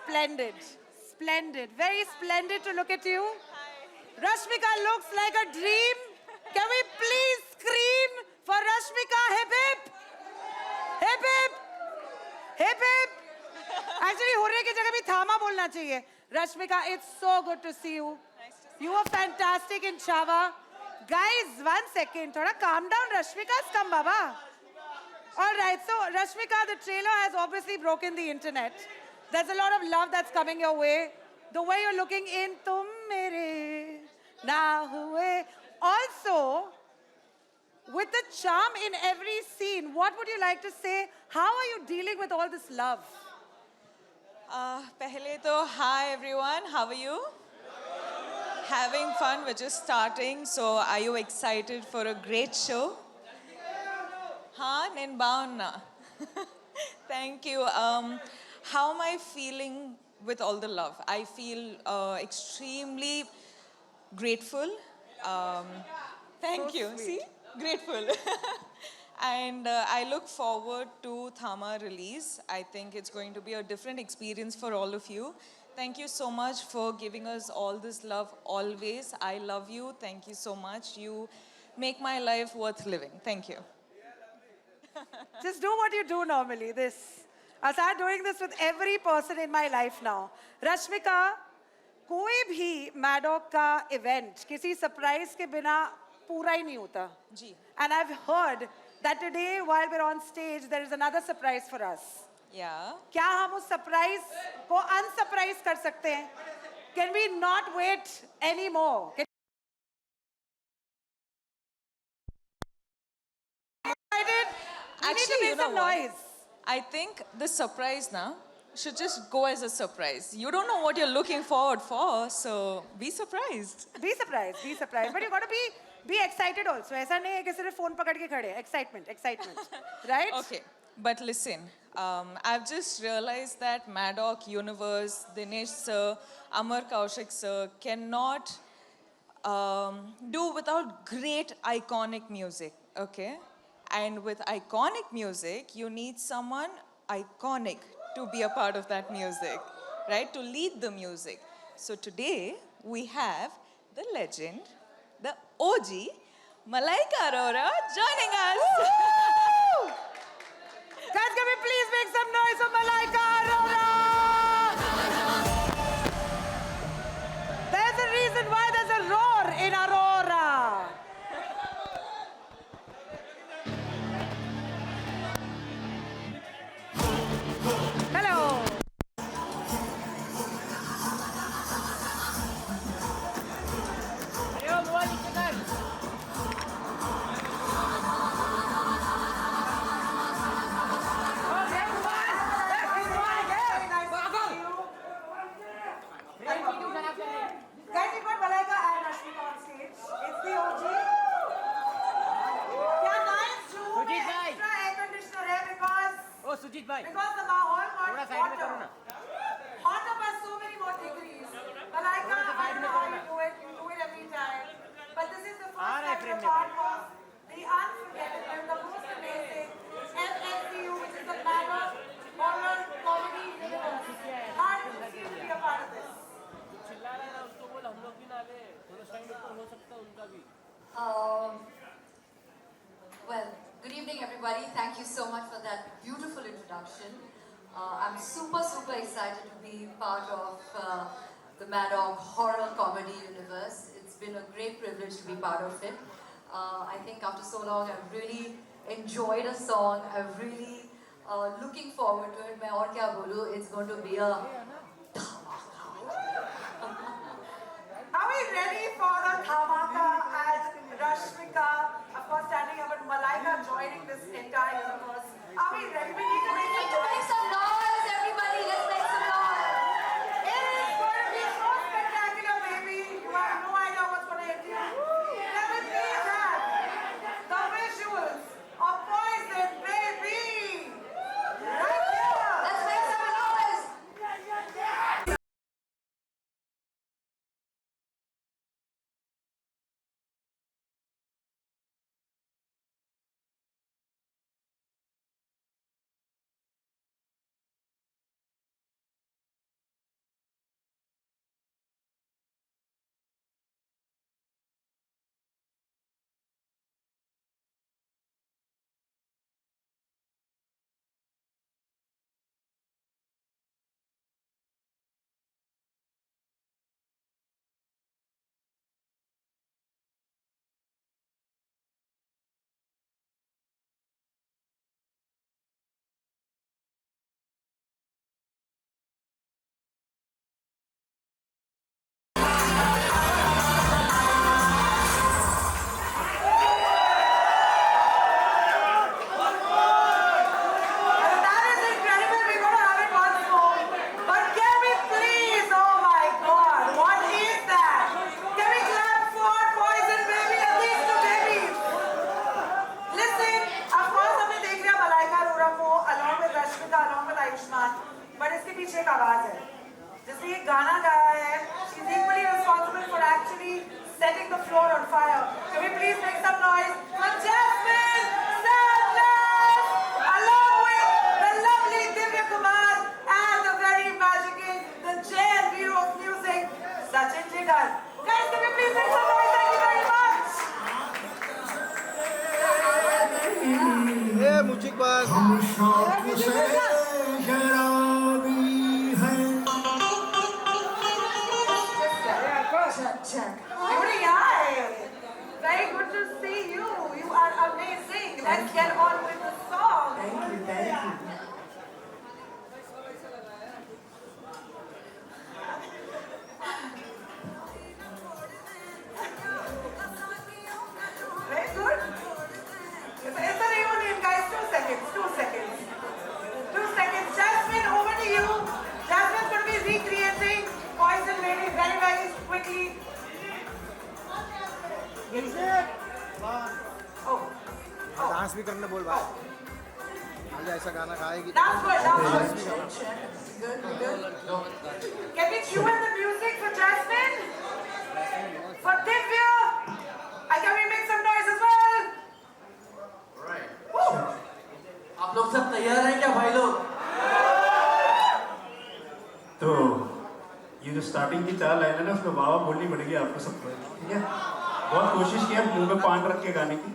Splendid. Splendid. Very splendid to look at you. Rashmika looks like a dream. Can we please scream for Rashmika? Hip hip. Hip hip. Hip hip. Actually, hurre ki jagah bhi thama bolna chahiye. Rashmika, it's so good to see you. You were fantastic in Chava. Guys, 1 second. Thoda calm down. Rashmika's come, Baba. All right, so Rashmika, the trailer has obviously broken the internet. There's a lot of love that's coming your way. The way you're looking in, tum mere na hue. Also, with the charm in every scene, what would you like to say? How are you dealing with all this love? Pehle to, hi everyone, how are you? Having fun, we're just starting, so are you excited for a great show? Ninbauna. Thank you. How am I feeling with all the love? I feel extremely grateful. Thank So you. sweet. See? Grateful. And I look forward to Thama release. I think it's going to be a different experience for all of you. Thank you so much for giving us all this love always. I love you. Thank you so much. You make my life worth living. Thank you. Just do what you do normally, this. I'll start doing this with every person in my life now. Rashmika, कोई भी Maddock का event किसी surprise के बिना पूरा ही नहीं होता. जी. And I've heard that today, while we're on stage, there is another surprise for us. Yeah. क्या हम उस surprise को unsurprise कर सकते हैं? Can we not wait anymore? Actually, make you know some what? noise. I think the surprise now should just go as a surprise. You don't know what you're looking forward for, so be surprised. Be surprised, be surprised. But you got to be excited also. ऐसा नहीं है कि सिर्फ phone पकड़ के खड़े. Excitement, excitement. Right? Okay, but listen, I've just realized that Maddock Universe, Dinesh sir, Amar Kaushik sir cannot do without great iconic music, okay? And with iconic music, you need someone iconic to be a part of that music, right? To lead the music. So today, we have the legend, the OG, Malaika Arora joining us. Guys, can we please make some noise for Malaika Arora? There's a reason why there's a roar in Aurora. Hello. Guys, we've got Malaika and Rashmika on stage. It's the OG. क्या nice room Sujit में भाई. extra air conditioner है because Sujit भाई the माहौल got थोड़ा side में hotter. करो ना. Hotter by so many more degrees. Malaika, थोड़ा सा I साइड don't में know how करो you do it. You do it every time. But this is the uh first रहा है time frame you're में part of the unforgettable, the most amazing MSCU, which is the Maddock Horror Comedy Universe. How does it feel to be a part of this? चिल्ला रहा है ना उसको बोल हम लोग भी ना ले थोड़ा साइड ऊपर हो सकता है उनका भी. Well, good evening, everybody. Thank you so much for that beautiful introduction. I'm super, super excited to be part of the Maddock Horror Comedy Universe. It's been a great privilege to be part of it. I think after so long, I've really enjoyed a song. I'm really looking forward to it. मैं और क्या बोलूँ? It's going to be a Are we ready for the dhamaka as Rashmika, of course, standing up, and Malaika joining this entire universe? Are we ready? We need to make Need it. to make some noise, everybody. Let's make some noise. It is going to be so spectacular, baby. You have no idea what's going to hit you. Let me please have the visuals of Poison, baby. Right here. Let's make some noise. setting the floor on fire. Can we please make some noise for Jasmine Sanders, along with the lovely Divya Kumar and the very magical, the JLV of music, Sachin Jigal. Guys, can we please make some noise? Thank you very much. ए मुझे बस हम शौक से शराबी हैं Everybody, hi. Very good to see you. You are amazing. Let's get on with the song. Thank you, thank you. Very good. It's a reunion, guys. 2 seconds. 2 seconds. 2 seconds. Jasmine, over to you. Jasmine's going to be recreating Poison Lady very, very quickly. Oh. Dance भी करने बोल भाई मुझे ऐसा गाना गाएगी Dance for it, dance for it. Good, good. Can we cue in the music for Jasmine? For Divya? And can we make some noise as well? Woo. आप लोग सब तैयार हैं क्या भाई लोग? तो ये जो स्टार्टिंग की चाल है ना उसमें वाह बोलनी पड़ेगी आपको सबको ठीक है बहुत कोशिश की है मुंह में पान रख के गाने की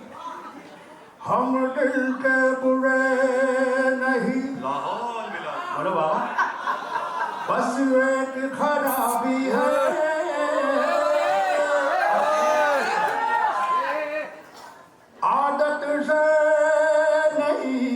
हम दिल के बुरे नहीं लाहौल मिला बोलो बाबा बस एक खराबी है आदत से नहीं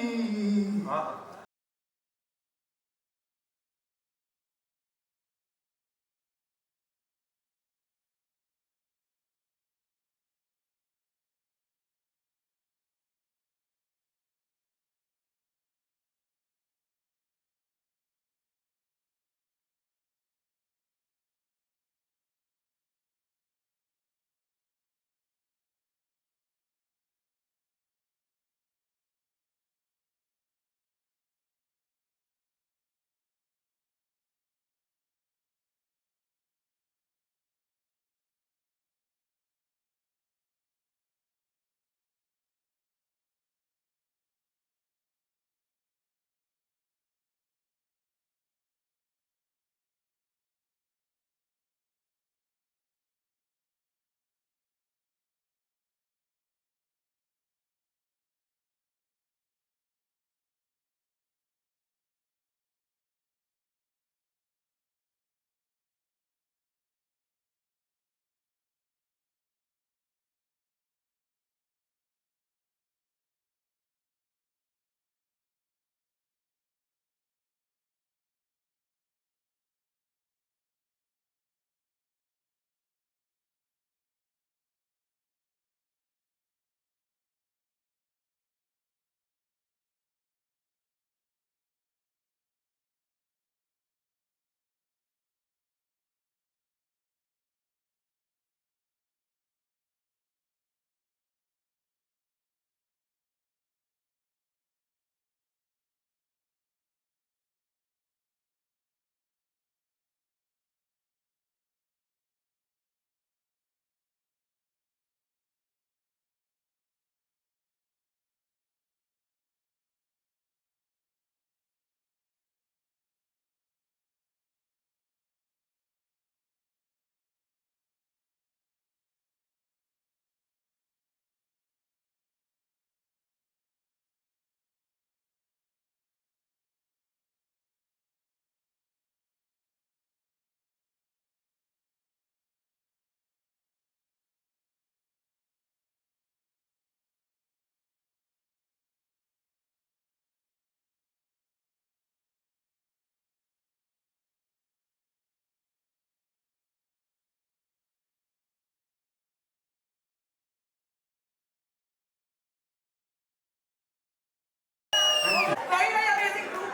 Very, very amazing group.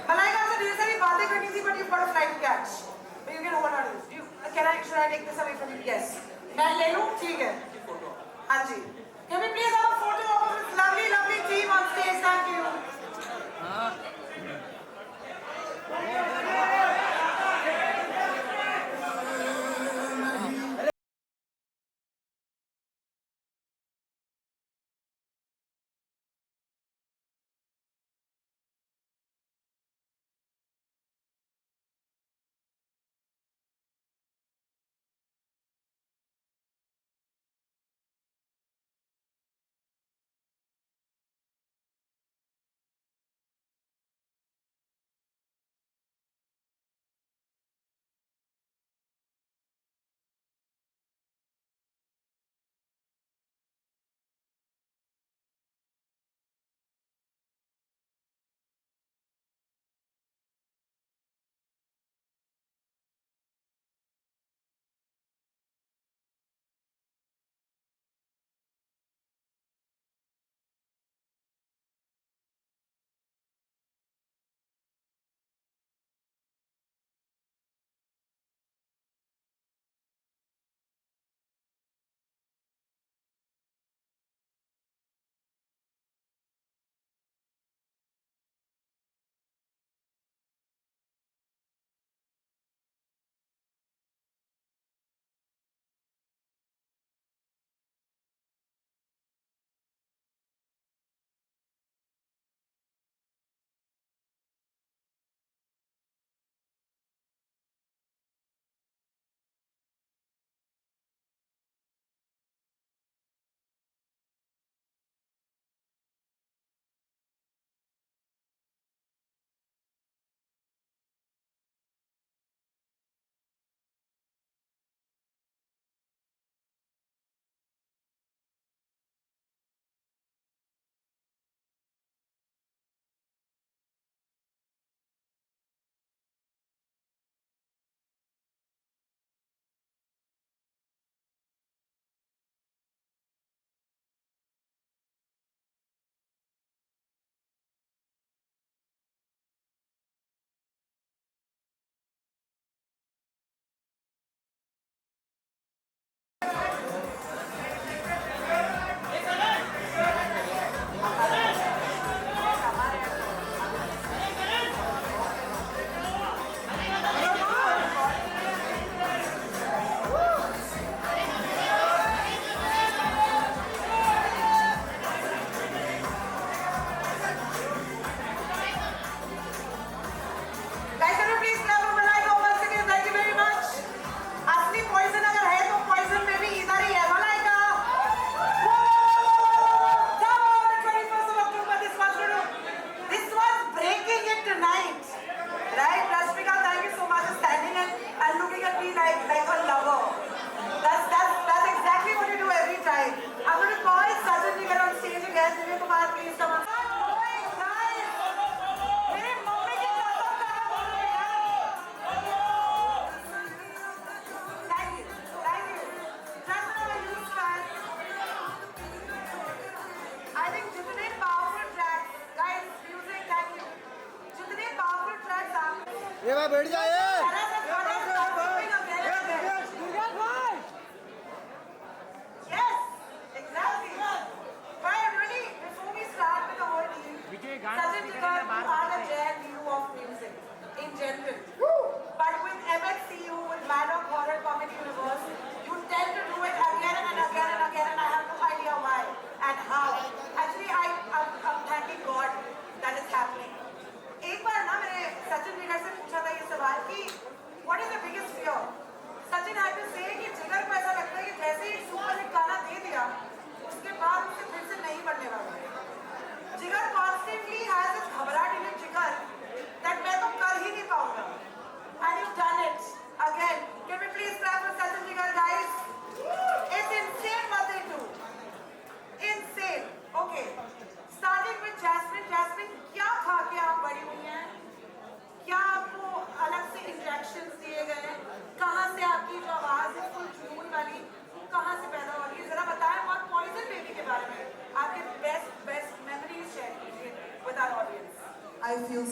Malaika, so ढेर सारी बातें करनी थी, but you've got a flight to catch. But you can hold on to this. Should I take this away from you? Yes. मैं ले लूँ? ठीक है. हाँ जी. Can we please have a photo of this lovely, lovely team on stage? Thank you.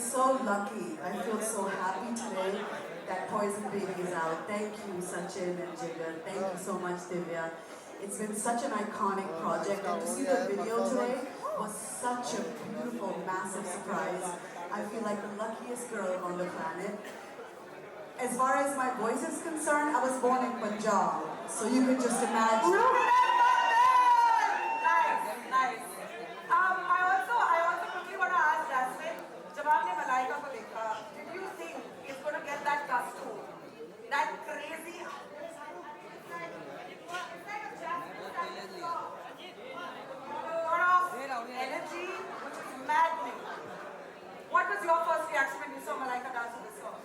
so lucky. I feel so happy today that Poison Baby is out. Thank you, Sachin and Jigar. Thank you so much, Divya. It's been such an iconic project, and to see the video today was such a beautiful, massive surprise. I feel like the luckiest girl on the planet. As far as my voice is concerned, I was born in Punjab, so you can just imagine. Nice, nice. I also quickly want to ask Jasmine, जब आपने मलाइका को देखा, did you think it's going to get that gusto, that crazy? Sort of energy, which is maddening. What was your first reaction when you saw Malaika dance in this song?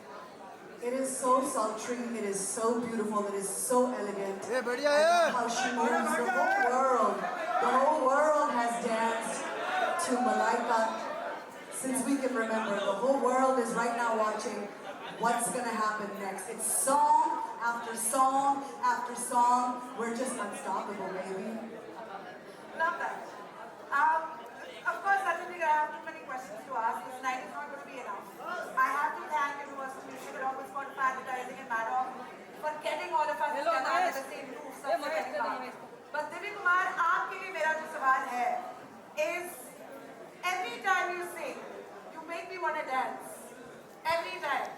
It is so sultry, it is so beautiful, it is so elegant. ये बढ़िया I है love how she moves. The whole world has danced to Malaika since we can remember. The whole world is right now watching what's gonna happen next. It's song after song after song. We're just unstoppable, baby. Love that. Of course, Sachin, I have too many questions to ask. This night is not going to be enough. I have to thank Universal Music Awards for advertising and Maddock for getting all of us together under the same roof. सबसे पहली बात. But Divi Kumar, आपके लिए मेरा जो सवाल है is every time you sing, you make me want to dance. Every time.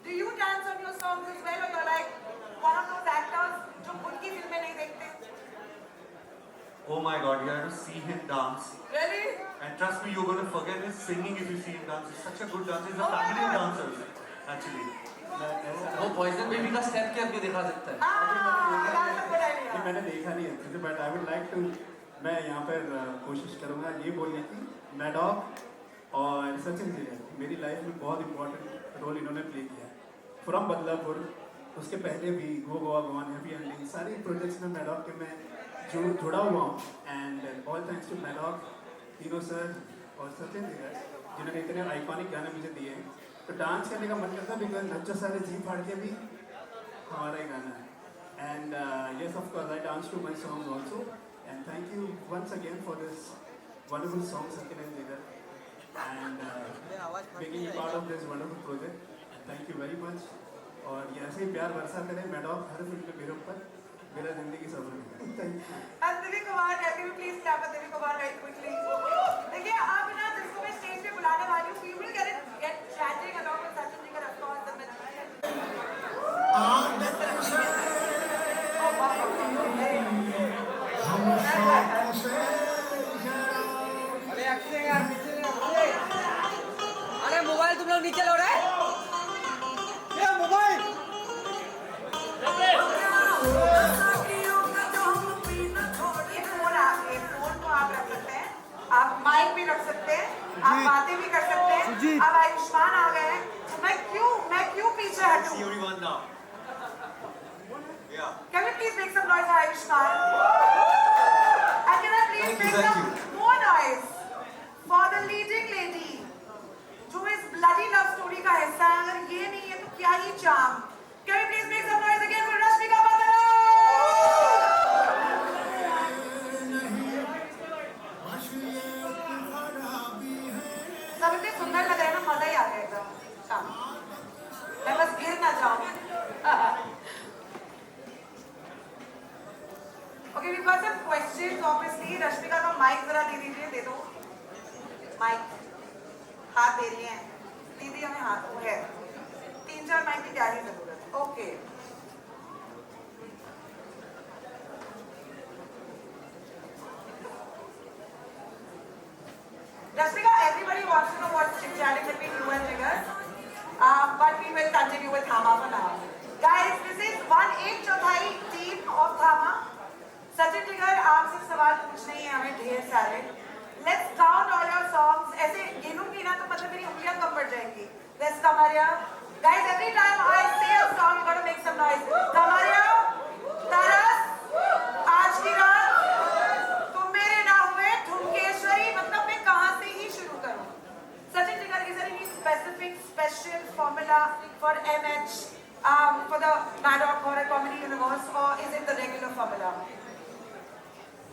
Do you dance on your songs as well, or you're like one of those actors जो उनकी फिल्में नहीं देखते? Oh my god, you have to see him dance. Really? And trust me, you're going to forget his singing if you see him dance. He's such a good dancer. He's a family dancer, actually. वो poison baby का step क्या भी दिखा सकता है Ah, that's a good idea. ये मैंने देखा नहीं अच्छे से, but I would like to, मैं यहाँ पर कोशिश करूँगा ये बोलने की, मैडॉक और सचिन जी ने मेरी लाइफ में बहुत इंपॉर्टेंट रोल इन्होंने प्ले किया है. फ्रॉम बदलापुर, उसके पहले भी go Goa gone, happy ending, सारी प्रोजेक्ट्स में मैडॉक के मैं जुड़ा हुआ हूँ. And all thanks to Maddock, तीनों सर और सचिन जी जिन्होंने इतने आइकॉनिक गाने मुझे दिए हैं. तो डांस करने का मन करता है बिकॉज नच्चो सारे जी फाड़ के भी हमारा ही गाना है. And yes of course I dance to my songs also. And thank you once again for this wonderful song Sachin and Jigar and making me part of this wonderful project. Thank you very much. और ये ऐसे ही प्यार बरसा करें मैडॉक हर film में मेरे ऊपर, मेरा जिंदगी सफल है. Thank you. And Divi Kumar, can you please clap for Divi Kumar right quickly? देखिए आप ना जिसको मैं स्टेज पे बुलाने वाली हूँ, we will get chatting along with Sachin Jigar, of course, the minister. Oh wow. अरे मोबाइल तुम लोग नीचे लो रहे ये मोबाइल फोन को आप रख सकते हैं, आप माइक भी रख सकते हैं, आप बातें भी कर सकते हैं. अब आयुष्मान आ गए हैं, तो मैं क्यों पीछे हटूं? Everyone now. Yeah. Can we please make some noise for Ayushman? And can I please make some more noise for the leading lady, जो इस bloody love story का हिस्सा है? अगर ये नहीं है तो क्या ही charm? Can we please make some noise again for Rashmika Bandana? सब इतने सुंदर लग रहे हैं ना, मजा ही आ गया एकदम. मैं बस गिर ना जाऊं. Okay, we've got some questions. Obviously, Rashmika का mic जरा दे दीजिए, दे दो. Mic. हाथ दे रही हैं. दीदी हमें हाथ वो है. 3-4 mic की क्या ही जरूरत. Okay. Rashmika, everybody wants to know what's chit-chatting between you and Jigar. But we will continue with Thama for now. Guys, this is 1/8 team of Thama. Sachin Jigar, आपसे सवाल पूछने ही हैं हमें ढेर सारे. Let's count all your songs. ऐसे गिनूंगी ना तो मतलब मेरी उंगलियां कम पड़ जाएंगी. Let's Kamaria. Guys, every time I say a song, you gotta make some noise. Kamaria, Taras, आज की रात, तुम मेरे ना हुए, ठुमकेश्वरी, मतलब मैं कहाँ से ही शुरू करूँ? Sachin Jigar, is there any specific special formula for MH, for the Maddock Horror Comedy Universe, or is it the regular formula?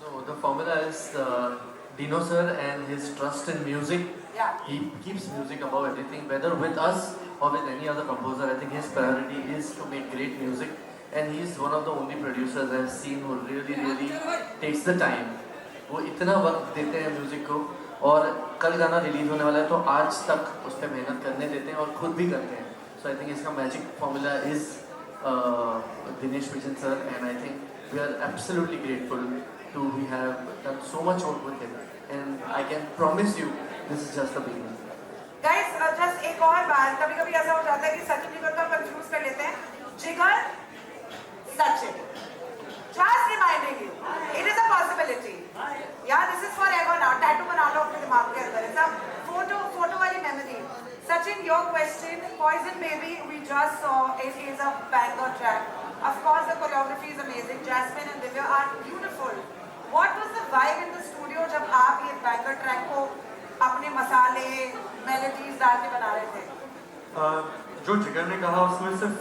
No, the formula is Dino sir and his trust in music Yeah. He keeps music above everything, whether with us or with any other composer. I think his priority is to make great music, and he's one of the only producers I've seen who really takes the time. वो इतना वक्त देते हैं music को, और कल गाना release होने वाला है तो आज तक उस पर मेहनत करने देते हैं और खुद भी करते हैं. So I think इसका magic formula is Dinesh Vijan sir, and I think we are absolutely grateful to we have done so much work with him, and I can promise you this is just the beginning. Guys, just एक और बात, कभी-कभी ऐसा हो जाता है कि सचिन जिगर को कंफ्यूज कर लेते हैं. जिगर, Sachin. Just reminding you, it is a possibility. Yeah, this is forever now. Tattoo बना लो अपने दिमाग के अंदर. It's a photo वाली memory. Sachin, your question, Poison Baby, we just saw, it is a banger track. Of course, the choreography is amazing. Jasmine and Divya are beautiful. What was the vibe in the studio जब आप ये banger track को अपने मसाले, melodies डाल के बना रहे थे? जो जिगर ने कहा उसमें सिर्फ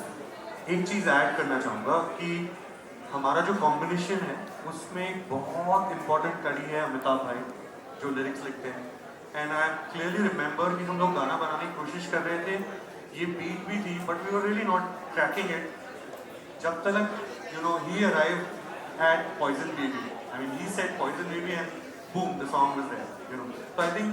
एक चीज़ ऐड करना चाहूँगा कि हमारा जो कॉम्बिनेशन है उसमें एक बहुत इम्पोर्टेंट कड़ी है अमिताभ भाई जो लिरिक्स लिखते हैं. एंड आई क्लियरली रिमेंबर कि हम लोग गाना बनाने की कोशिश कर रहे थे, ये बीट भी थी but we were really not tracking it जब तक he arrive at poison baby. I mean he said poison baby and boom the song was there. So I think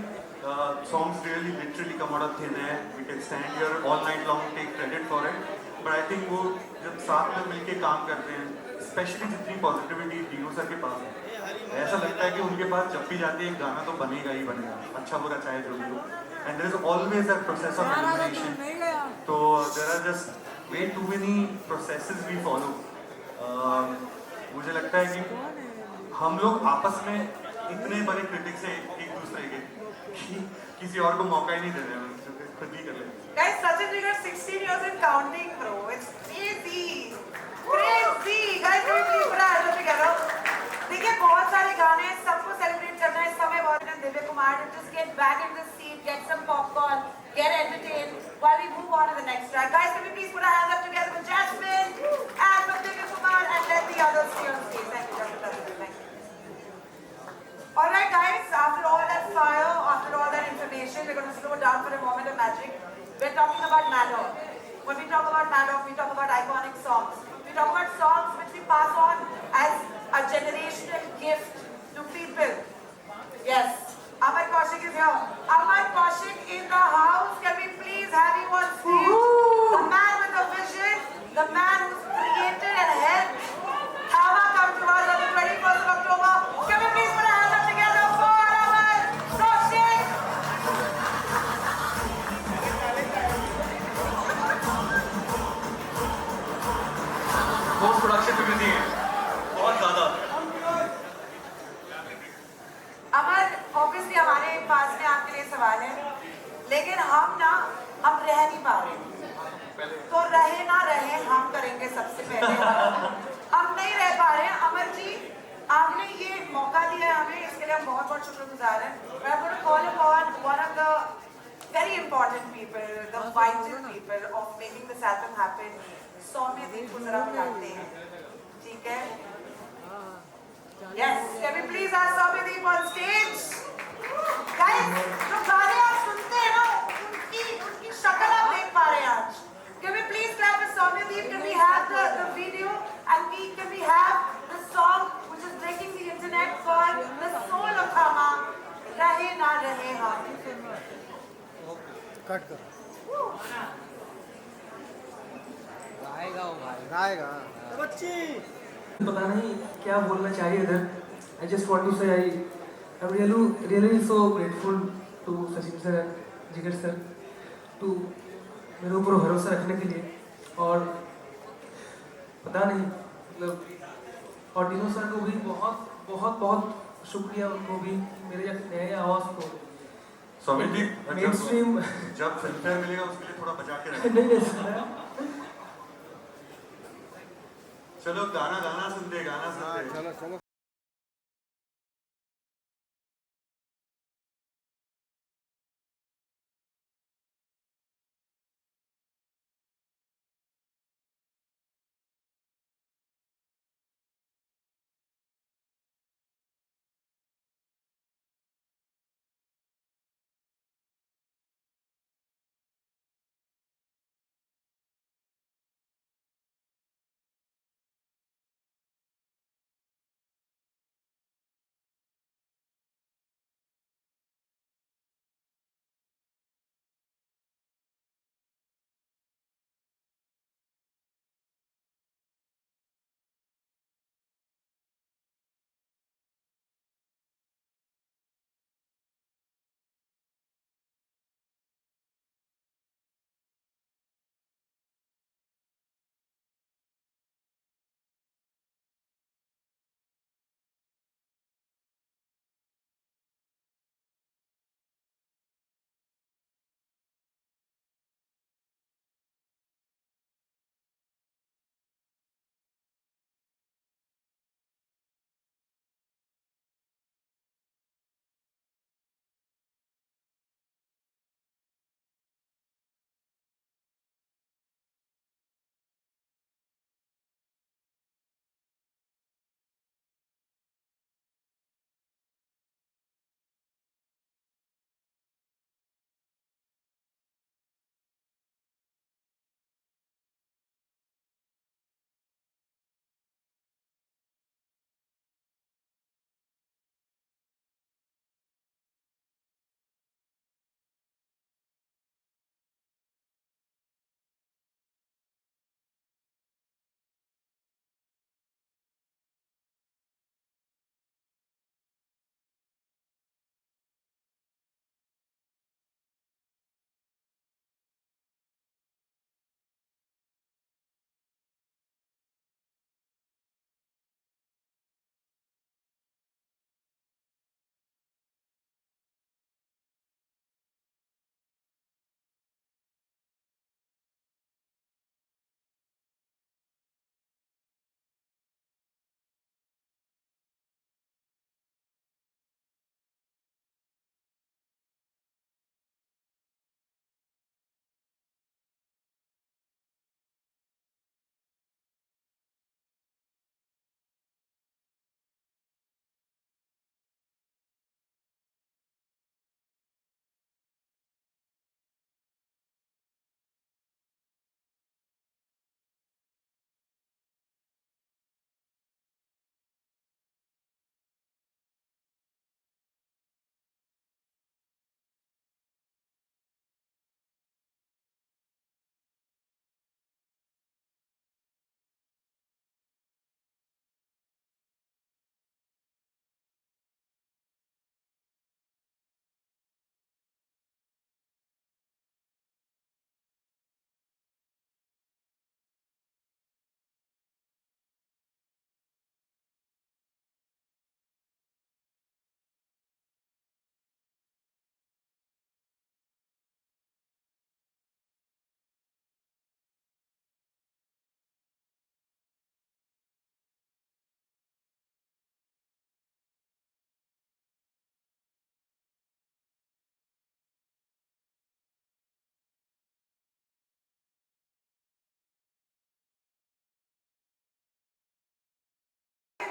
songs really literally come out of thin air. We can stand here all night long and take credit for it. But I think वो जब साथ में मिलके काम करते हैं, specially जितनी positivity Dinu sir के पास है, ऐसा लगता है कि उनके पास जब भी जाते हैं गाना तो बनेगा ही बनेगा, अच्छा बुरा चाहे जो भी हो. And there is always a process of elimination. तो there are just way too many processes we follow. मुझे लगता है कि हम लोग आपस में इतने बड़े क्रिटिक्स हैं एक दूसरे के कि किसी और को मौका ही नहीं दे रहे हैं, खुद ही कर लेते हैं. Guys, Sachin Jigar 16 years and counting, bro. It's crazy. Crazy. Guys, can we please put our hands together? देखिए बहुत सारे गाने हैं, सबको सेलिब्रेट करना है इस समय. बहुत है Divya Kumar to just get back in the seat, get some popcorn, get entertained while we move on to the next track. Guys, can we please put our hands up together for Jasmine and for Divya Kumar and let the others stay on stage. Thank you, Dr. President. Thank you. Alright guys, after all that fire, after all that information, we're going to slow down for a moment of magic. We're talking about Maddock. When we talk about Maddock, we talk about iconic songs. We talk about songs which we pass on as a generational gift to people. Yes, Amar Kaushik is here. Amar Kaushik in the house. Can we please have you on stage? The man with the vision, the man who's created and helped Hava come to us on the 21st of October. Can we please put our hands up together for Amar Kaushik? Post production में busy है बहुत ज़्यादा. अमर, obviously हमारे पास में आपके लिए सवाल है, लेकिन हम रह नहीं पा रहे. तो रहे ना रहे, हम करेंगे सबसे पहले. हम नहीं रह पा रहे हैं. अमर जी, आपने ये मौका दिया है हमें, इसके लिए हम बहुत बहुत शुक्रगुजार हैं. मैं आपको call upon one of the very important people, the vital people of making this album happen. Soumyadeep को जरा बुलाते हैं, ठीक है? Yes, can we please have Soumyadeep on stage? Guys, जो गाने आप सुनते हैं ना, उनकी शक्ल आप देख पा रहे हैं आज. Can we please clap for Soumyadeep? Can we have the video and can we have the song which is breaking the internet for the soul of Hama, रहे ना रहे हम. कट करो. गाएगा पता नहीं क्या बोलना चाहिए इधर. I just want to say I'm really so grateful to Sachin sir and जिगर सर to मेरे ऊपर भरोसा रखने के लिए. और पता नहीं मतलब और डिनो सर को भी बहुत बहुत बहुत शुक्रिया, उनको भी मेरे नए आवाज़ को मेन स्ट्रीम जब फिल्मफेयर मिलेगा उसके लिए थोड़ा बचा के रखें. नहीं सर. चलो गाना सुनते. चलो चलो.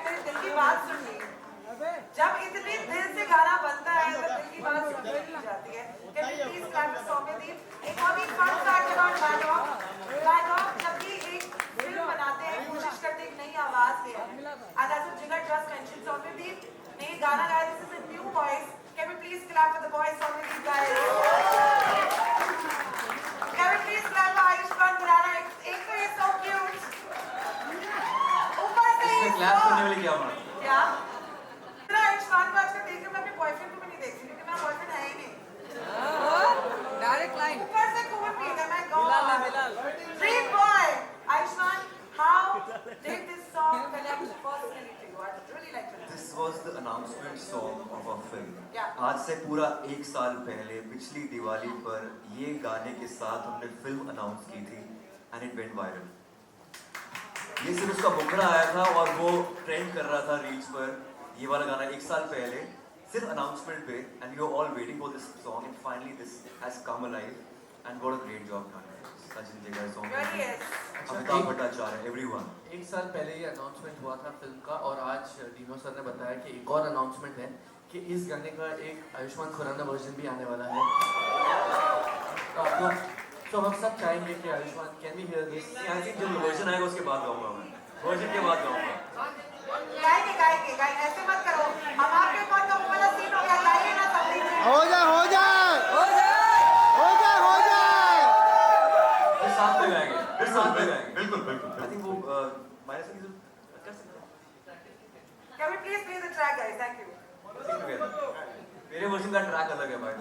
मेरे दिल की बात सुन ली। जब इतनी दिल से गाना बनता है तो दिल की बात सुन ली जाती है। Can you please clap for Soumyadeep? एक और भी fun fact about Mad Dog. Mad Dog जब भी एक फिल्म बनाते हैं कोशिश करते हैं एक नई आवाज ले आए। And as Jigar just mentioned, Soumyadeep ने गाना गाया. This is a new voice. Can we please clap for the voice Soumyadeep guys? Can we please clap for Ayushmann Khurrana? एक तो ये so cute. ऊपर से ये क्लैप करने वाली क्या बात? क्या? इतना आयुष्मान को आजकल देख रही हूँ, मैं अपने बॉयफ्रेंड को भी नहीं देख रही क्योंकि मेरा बॉयफ्रेंड है ही नहीं। Direct line. ऊपर से खून पी गया मैं God. Dream boy, Ayushmann, how did this song connect personally to you? I'd really like to know. This was the announcement song of our film. Yeah. आज से पूरा 1 साल पहले पिछली दिवाली पर ये गाने के साथ हमने फिल्म अनाउंस की थी and it went viral. ये सिर्फ उसका मुखड़ा आया था और वो ट्रेंड कर रहा था रील्स पर. ये वाला गाना 1 साल पहले सिर्फ अनाउंसमेंट पे and we were all waiting for this song and finally this has come alive and what a great job done. Sachin Jigar song. Really is. Amitabh Bhattacharya everyone. 1 साल पहले ये अनाउंसमेंट हुआ था फिल्म का और आज डीनो सर ने बताया कि एक और अनाउंसमेंट है कि इस गाने का एक आयुष्मान खुराना वर्जन भी आने वाला है। तो हम सब चाहेंगे कि Ayushmann can we hear this? I think जब वर्जन आएगा उसके बाद गाऊंगा मैं. वर्जन के बाद गाऊंगा. गाएंगे ऐसे मत करो। हम आपके कौन का वाला सीन हो गया गाइए ना सब लोग। हो जाए फिर साथ में गाएंगे. बिल्कुल बिल्कुल आई थिंक वो माइनस की कर सकते हैं. Can we please play the track guys? Thank you. Sing together. मेरे वर्जन का ट्रैक अलग है भाई.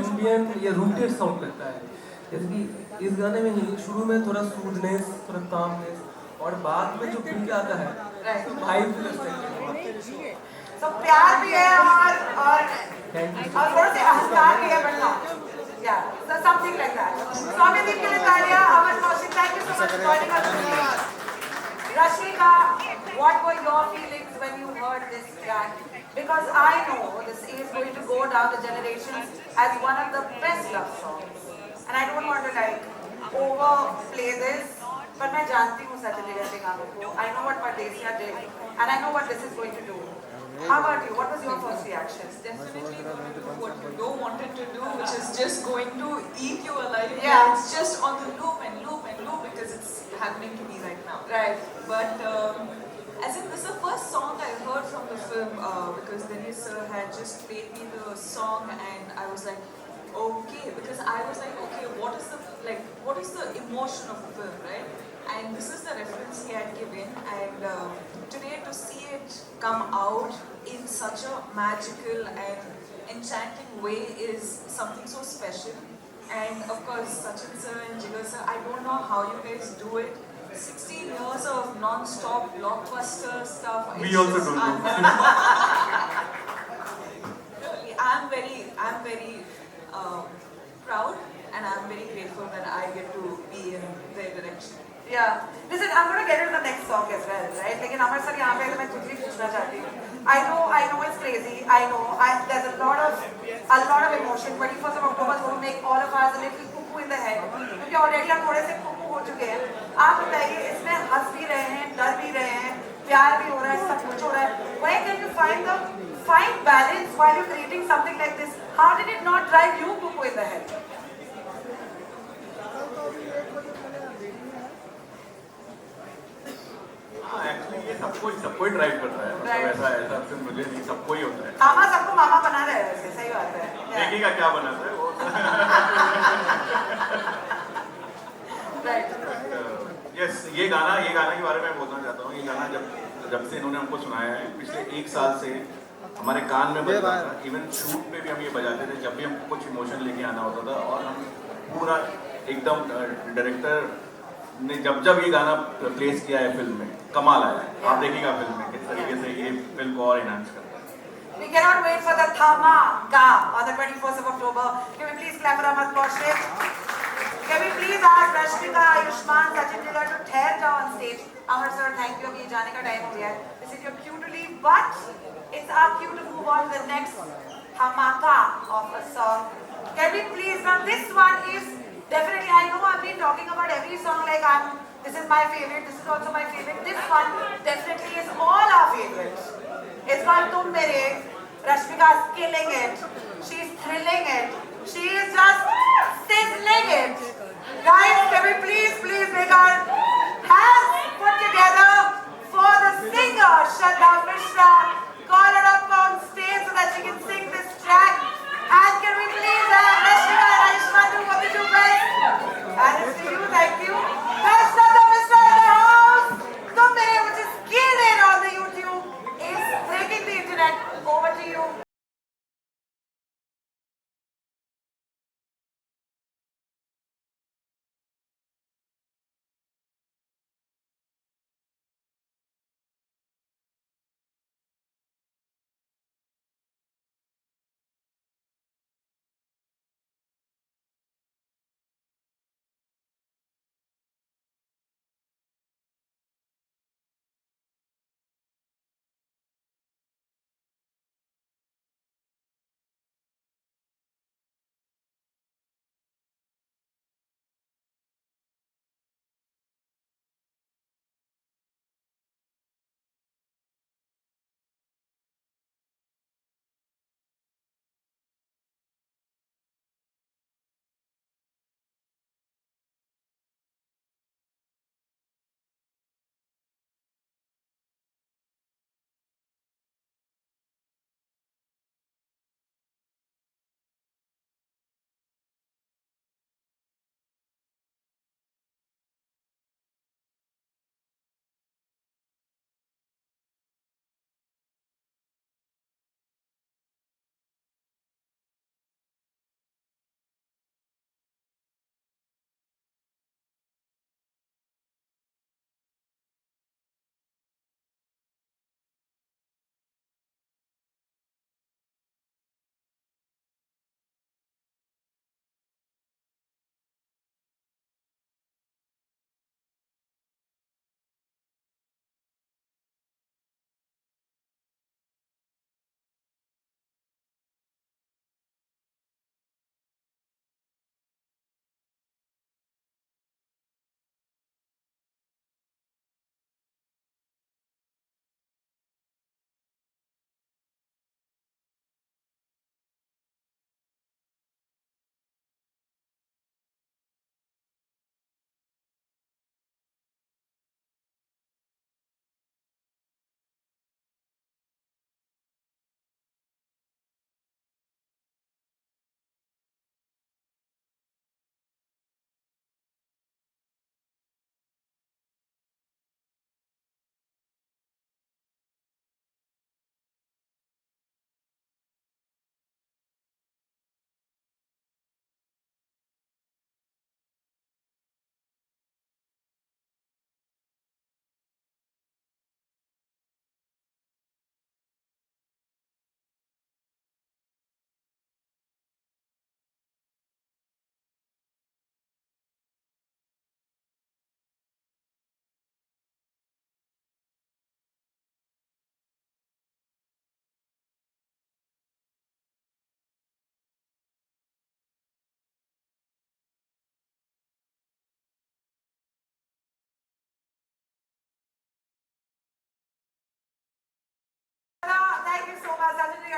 इंडियन या रूटेड साउंड लगता है. जैसे कि इस गाने में ही शुरू में थोड़ा सूदनेस, थोड़ा कामनेस और बाद में जो बीट आता है हाई तो प्यार भी है और थोड़ा से अहंकार भी है बढ़ना. Yeah, so something like that. Soumyadeep के लिए तालियां. Aman Kaushik, thank you so much for joining us today. Rashmika, what were your feelings when you heard this track? Because I know this is going to go down the generations as one of the best love songs. And I don't want to like overplay this, but मैं जानती हूँ सचिन जिगर के गानों को. I know what Pardesia did, and I know what this is going to do. How about you? What was your first reaction? Definitely going to do what you don't want it to do, which is just going to eat you alive. Yeah. It's just on the loop and loop and loop because it's happening to me right now. Right. But as in, this is the first song I heard from the film because Dinesh sir had just played me the song and I was like, okay, because I was like, okay, what is the emotion of the film, right? And this is the reference he can give in, and today to see it come out in such a magical and enchanting way is something so special. And of course, Sachin sir and Jigar sir, I don't know how you guys do it. 16 years of non-stop blockbuster stuff. We It's also just don't know. Really, I'm very proud, and I'm very grateful that I get to be in their direction. Yeah. Listen, I'm going to get into the next song as well, right? Like in Amar sir, यहाँ पे मैं कुछ भी पूछना चाहती हूँ. I know it's crazy. I know. There's a lot of emotion. 21st of October is going to make all of us a little cuckoo in the head. क्योंकि already हम थोड़े से cuckoo हो चुके हैं. आप बताइए, इसमें हंस भी रहे हैं, डर भी रहे हैं, प्यार भी हो रहा है, सब कुछ हो रहा है. Where can you find the fine balance while you're creating something like this? How did it not drive you cuckoo in the head? Actually ये सबको ही ड्राइव करता है, मतलब ऐसा सिर्फ मुझे नहीं, सबको ही होता है. मामा सबको मामा बना रहे हैं वैसे, सही बात है. देखिएगा क्या बनाता है वो. यस, ये गाना के बारे में बोलना चाहता हूँ. ये गाना जब से इन्होंने हमको सुनाया है, पिछले 1 साल से हमारे कान में बजता था. इवन शूट पे भी हम ये बजाते थे जब भी हमको कुछ इमोशन लेके आना होता था, और हम पूरा एकदम डायरेक्टर ने जब ये गाना प्लेस किया है फिल्म में, कमाल आया है. आप देखिएगा फिल्म में किस तरीके से ये फिल्म को और एनहांस करता है. We cannot wait for the Dhamaka on the 21st of October. Can we please clap for Amar Kaushik? Can we please ask Rashmika, Ayushmann, Sachin Jigar to ठहर जाओ on stage? Amar sir, thank you. अभी जाने का time हो गया है. This is your cue to leave, but it's our cue to move on to the next Dhamaka of a song. Can we please? Now this one is definitely. I know I've been talking about every song like this is my favorite. This is also my favorite. This one definitely is all our favorites. It's called Tum Mere. Rashmika's killing it. She's thrilling it. She is just sizzling it. Guys, can we please make our hands put together for the singer Shraddha Mishra. Call her up on stage so that she can sing this track. And can we please have Rashmika and Ayushmann do what they do best? And it's to you, thank you. There's Shraddha Mishra in the house. Tum Mere, which is killed it on the YouTube, is breaking the internet. Over to you.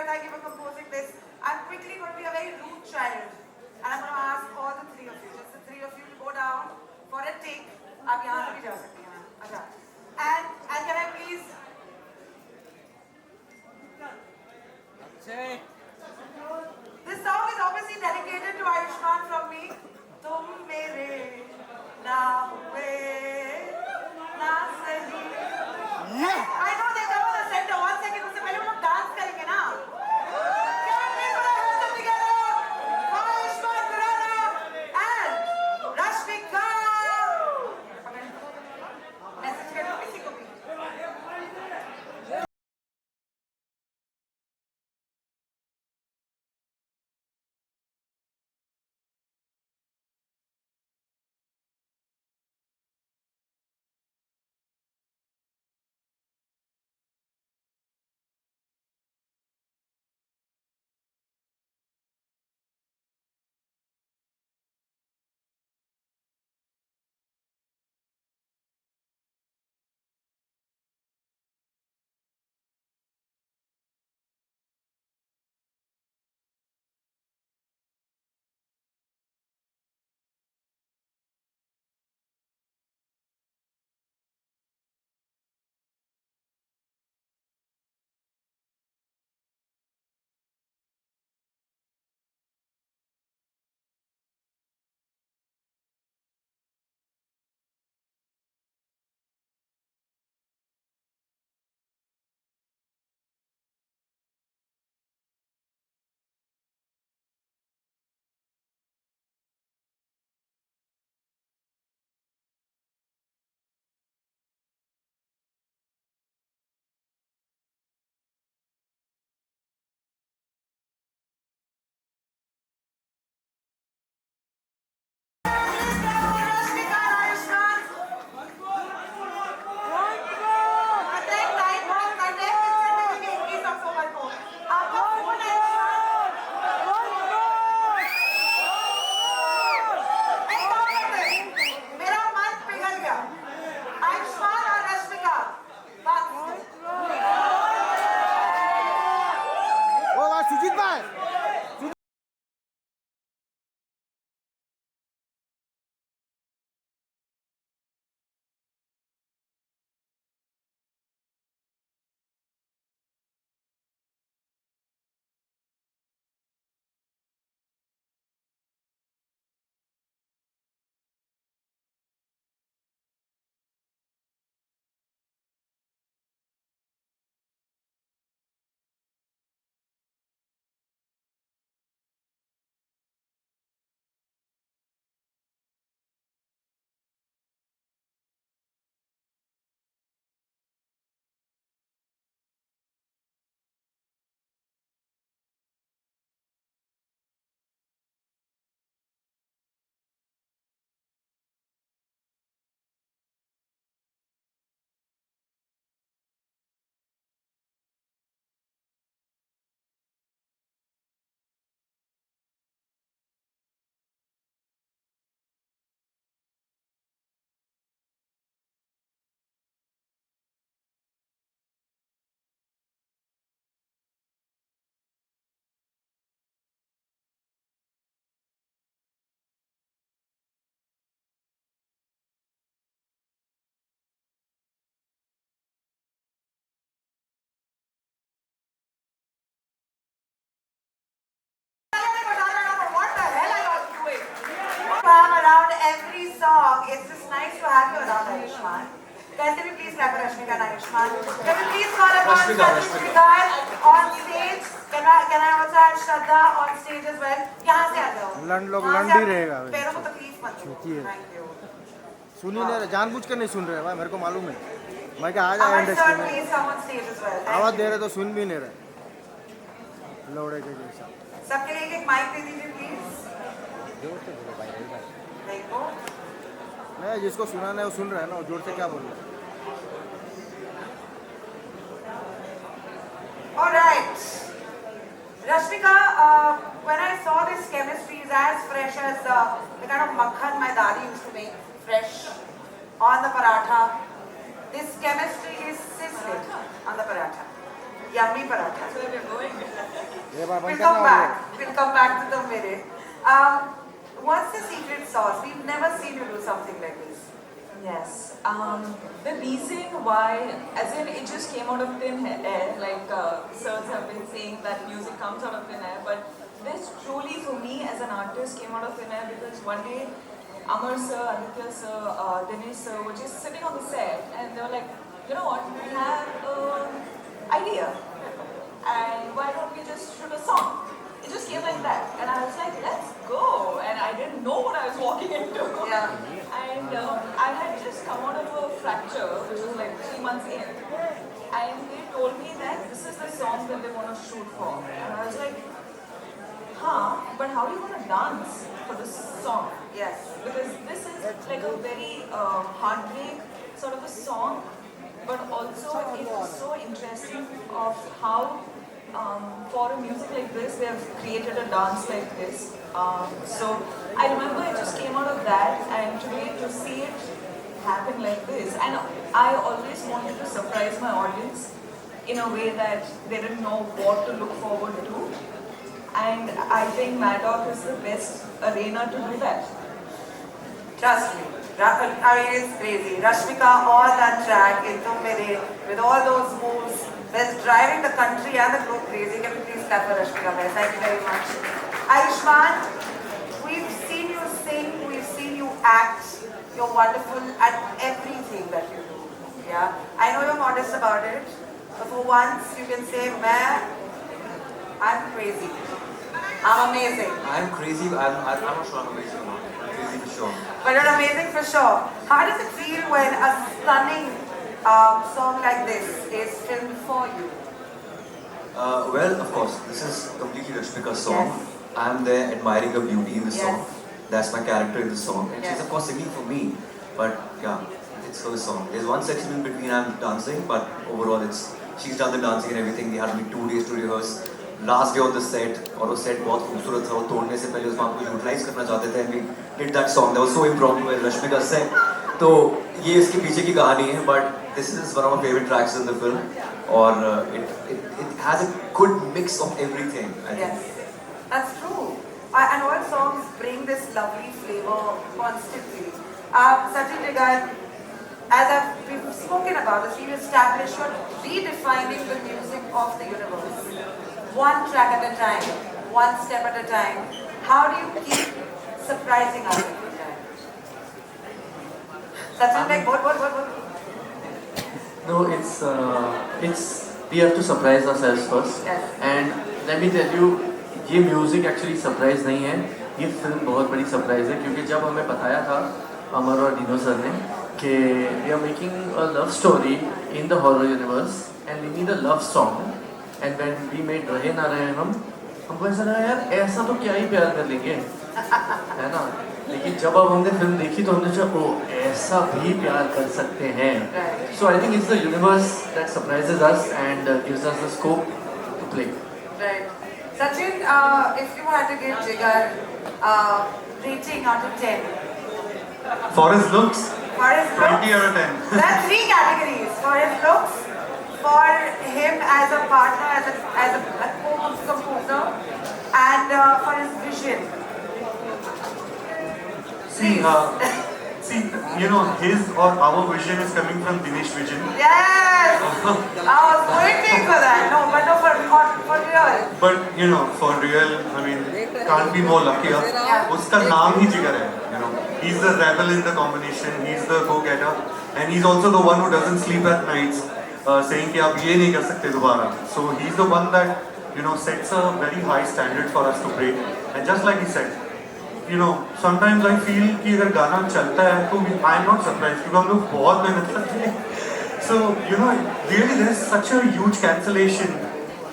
thank you for composing this. I'm quickly going to be a very rude child. And I'm going to ask all the three of you, just the three of you to go down for a take. आप यहाँ से भी जा सकती हैं ma'am. अच्छा. And can I please? This song is obviously dedicated to Ayushmann from me. तुम मेरे ना हुए ना सही. I know they come on the center. 1 second. उससे पहले हम लोग डांस करेंगे ना. Can we please put our hands up together for Ayushmann Khurrana and Rashmika? Message कर दो किसी को भी. Every song, it's just nice to have you around, Ayushmann. Guys, can we please clap for Rashmika and Ayushmann? Can we please call upon Rashmika on stage? Can I also have Shraddha on stage as well? यहाँ से आ जाओ. लंड लोग लंड ही रहेगा. पैरों को तकलीफ मत दो. Thank you. सुन ही नहीं रहे, जानबूझ कर नहीं सुन रहे भाई, मेरे को मालूम है. मैं क्या आ जाए इंडस्ट्री Sir, में. please come on stage as well. आवाज दे रहे तो सुन भी नहीं रहे. लौड़े के जैसा. सबके लिए एक माइक दे दीजिए प्लीज. देखो. नहीं, जिसको सुनाना है वो सुन रहा है ना, जोर से क्या बोल रहा है. All right. Rashmika, when I saw this chemistry is as fresh as the kind of makhan my dadi used to make, fresh on the paratha. This chemistry is sizzling on the paratha. Yummy paratha. ये बार We'll बंद come करना back. We'll come back to the mere. What's the secret sauce? We've never seen you do something like this. Yes. The reason why, as in it just came out of thin air, like sirs have been saying that music comes out of thin air, but this truly for me as an artist came out of thin air because one day Amar sir, Aditya sir, Dinesh sir were just sitting on the set and they were like, you know what, we have an idea and why don't we just shoot a song? It just came like that and I was like, let's go, and I didn't know what I was walking into. Yeah. And I had just come out of a fracture, which was like 3 months in. And they told me that this is the song that they want to shoot for. And I was like, huh, but how are you going to dance for this song? Yes. Because this is like a very heartbreak sort of a song, but also it was so interesting of how for a music like this, they have created a dance like this. So I remember it just came out of that, and today to see it happen like this, and I always wanted to surprise my audience in a way that they didn't know what to look forward to, and I think Mad Dog is the best arena to do that. Trust me. I mean, it's crazy. Rashmika on that track, in Tum Mere, with all those moves, was driving the country and the globe crazy. Can we please clap for Rashmika, guys? Thank you very much. Ayushmann, we've seen you sing, we've seen you act. You're wonderful at everything that you do. Yeah, I know you're modest about it, but for once you can say, I'm crazy. I'm amazing. I'm crazy. I'm not sure I'm amazing or not. I'm crazy for sure. But you're amazing for sure. How does it feel when a stunning song like this is filmed for you? Well, of course, this is completely Rashmika's song. Yes. I'm there admiring her beauty in the Yes. song. That's my character in the song. And Yes. she's of course singing for me. But yeah, it's her song. There's one section in between I'm dancing, but overall she's done the dancing and everything. They had me 2 days to rehearse. Last day on the set, और वो set बहुत खूबसूरत था. वो तोड़ने से पहले उस बात को utilize करना चाहते थे. And we did that song. That was so impromptu with Rashmika said. तो ये इसके पीछे की कहानी है. But this is one of my favorite tracks in the film. और it has a good mix of everything. I think. Yes, that's true. And all songs bring this lovely flavor constantly. Sachin Jigar, as we've spoken about this, we've established you're redefining the music of the universe. One track at a time, one step at a time. How do you keep surprising us every time? Sachin, like, what? No, it's we have to surprise ourselves first. Yes. And let me tell you, ये music actually surprise नहीं है, ये film बहुत बड़ी surprise है क्योंकि जब हमें बताया था अमर और डिनो सर ने कि we are making a love story in the horror universe and we need a love song and when we made रहे ना रहे हमको ऐसा लगा यार ऐसा तो क्या ही प्यार कर लेंगे, है ना. लेकिन जब अब हमने फिल्म देखी तो हमने सोचा ओ ऐसा भी प्यार कर सकते हैं. So I think it's the universe that surprises us and gives us the scope to play. Right. Sachin, if you had to give Jigar rating out of 10. For his looks, For his 20 looks, out of 10. there are 3 categories. For his looks, for him as a partner, as a co-composer, and for his vision. See, you know, his or our vision is coming from Dinesh Vision. Yes! I was waiting for that. No, but no, for real. But you know, for real, I mean, can't be more luckier. Yeah. उसका नाम ही जिगर है. You know, he's the rebel in the combination. He's the go-getter, and he's also the one who doesn't sleep at nights, saying कि आप ये नहीं कर सकते दोबारा. So he's the one that sets a very high standard for us to break. And just like he said, sometimes I feel कि अगर गाना चलता है तो I'm not surprised क्योंकि हम लोग बहुत मेहनत करते हैं. So really there is such a huge cancellation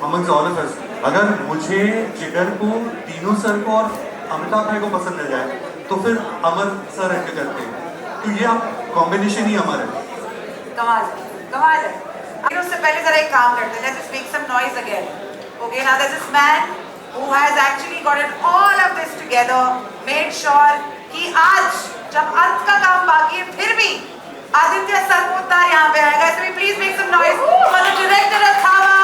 amongst all of us. अगर मुझे जिगर को तीनों सर को और अमिताभ भाई को पसंद आ जाए तो फिर अमर सर ऐसे करते हैं. तो ये कॉम्बिनेशन ही अमर है. कमाल है. उससे पहले जरा एक काम करते हैं. Let's just make some noise again. Okay, now there's this man who has actually gotten all of this together, made sure कि आज जब अंत का काम बाकी है फिर भी आदित्य सरपोतदार यहाँ पे आएगा. So we please make some noise for the director of Thava,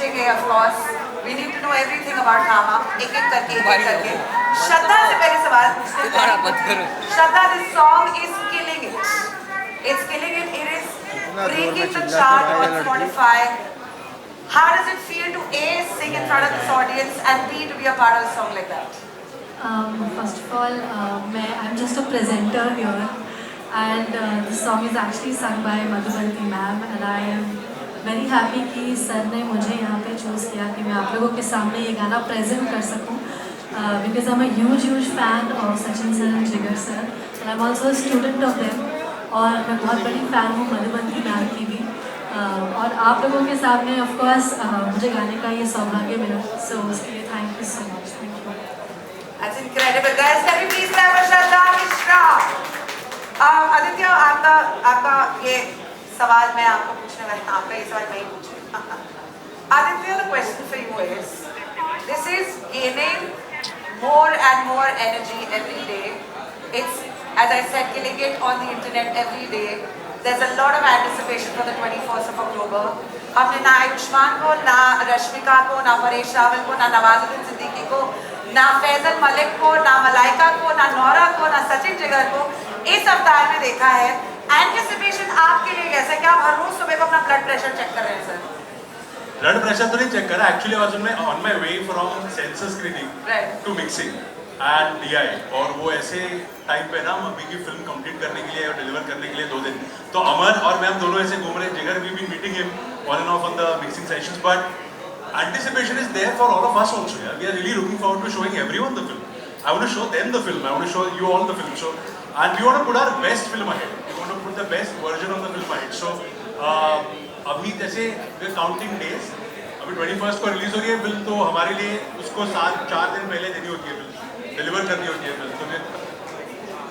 पूछेंगे of course. We need to know everything about Thama. एक करके. श्रद्धा से पहले सवाल पूछते हैं. श्रद्धा, this song is killing it. It's killing it. It is breaking the chart on Spotify. How does it feel to A, sing in front of this audience, and B, to be a part of a song like that? First of all, I'm just a presenter here, and this song is actually sung by Madhubanti ma'am, and I am very happy कि sir ने मुझे यहाँ पे choose किया कि मैं आप लोगों के सामने ये गाना प्रेजेंट कर सकूँ, because I'm a huge fan of Sachin sir and Jigar sir, and I'm also a student of them, और मैं बहुत बड़ी fan हूँ मधुबंती मैम की भी, और आप लोगों के सामने of course मुझे गाने का ये सौभाग्य मिला, so उसके लिए thank you so much. Thank you. That's incredible, guys. Can we please clap for Shraddha Mishra? Aditya, आपका ये सवाल मैं आपको पूछने वाली, आपका ये सवाल मैं ही पूछूं. Aditya, the question for you is, this is gaining more and more energy every day. It's, as I said, killing it on the internet every day. There's a lot of anticipation for the 21st of October. हमने ना आयुष्मान को, ना रश्मिका को, ना परेश रावल को, ना नवाजुद्दीन सिद्दीकी को, ना फैजल मलिक को, ना मलाइका को, ना नौरा को, ना सचिन जिगर को इस अवतार में देखा है. एंटिसिपेशन आपके लिए कैसा है? क्या आप हर रोज सुबह को अपना ब्लड प्रेशर चेक कर रहे हैं सर? ब्लड प्रेशर तो नहीं चेक करा, एक्चुअली आज मैं on my way from censor screening to mixing and DI, और वो ऐसे टाइम पे ना अभी की फिल्म कंप्लीट करने के लिए और डिलीवर करने के लिए 2 दिन, तो अमर और मैं हम दोनों ऐसे घूम रहे हैं. Jigar we been meeting him on and off on the mixing sessions, but anticipation is there for all of us also. Yeah? We are really looking forward to showing everyone the film. I want to show them the film. I want to show you all the film. So, and we want to put our best film ahead. We want to put the best version of the film ahead. So, अभी जैसे we're counting days. अभी 21st को release हो रही है film, तो हमारे लिए उसको 4 दिन पहले देनी होती है फिल्म, डिलीवर करनी होती है फिल्म. तो फिर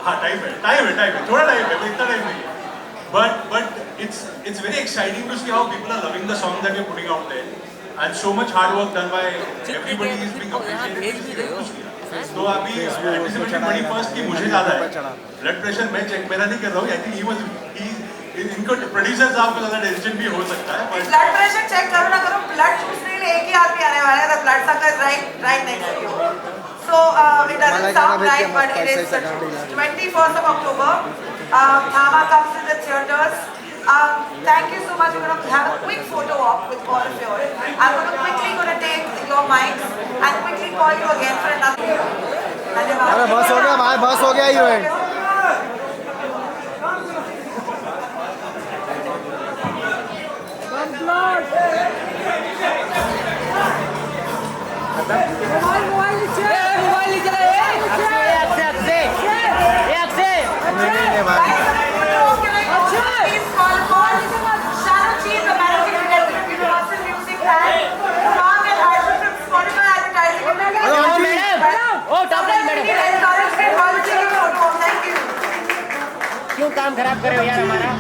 हाँ टाइम है, थोड़ा टाइम है, इतना टाइम नहीं है. But it's very exciting to see how people are loving the song that we're putting out there. And so much hard work done by everybody is being appreciated. तो अभी anticipation 21st की मुझे ज़्यादा है. Blood pressure मैं check मेरा नहीं कर रहा हूँ. I think इनको प्रोड्यूसर साहब को ज़्यादा टेंशन भी हो सकता है. ब्लड प्रेशर चेक करो ना करो, ब्लड चूसने के लिए एक ही आदमी आने वाला है. The blood sucker right next to you. So it doesn't sound right, but it is 21st of October. Thama comes to the theaters. Thank you so much. We're going to have a quick photo op with all of you. I'm going to take your mics and quickly call you again for another. अरे बस हो गया भाई, बस हो गया event. क्यों काम खराब करे हो यार हमारा?